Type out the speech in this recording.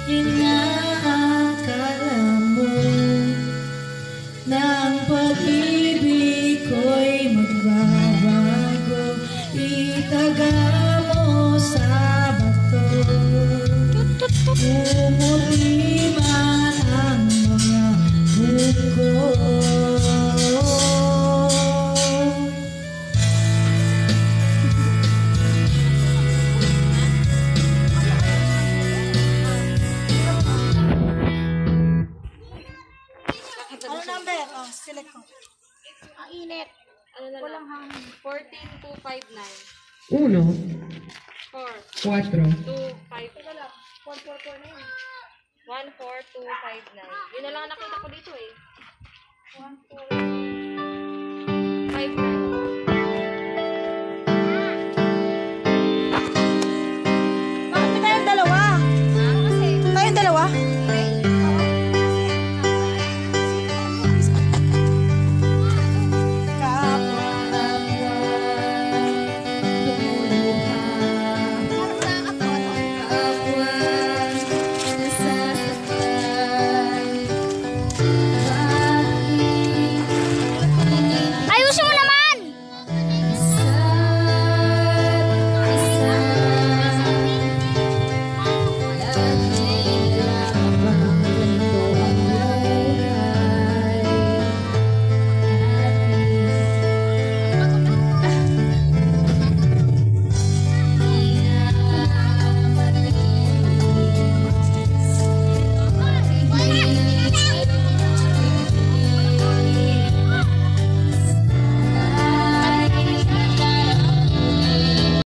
Inaakala mo na ang pag-ibig ko'y magbabago. Itaga mo sa bato, pumuti man ang mga buko. Ano number? Oh, select ko. Ang init. Ano na Walang lang? hangin. 14259. 1, 4, 4, 2, 5. Teka lang. 144 na yun. 14259. Yun na lang ang nakita ko dito eh. 144.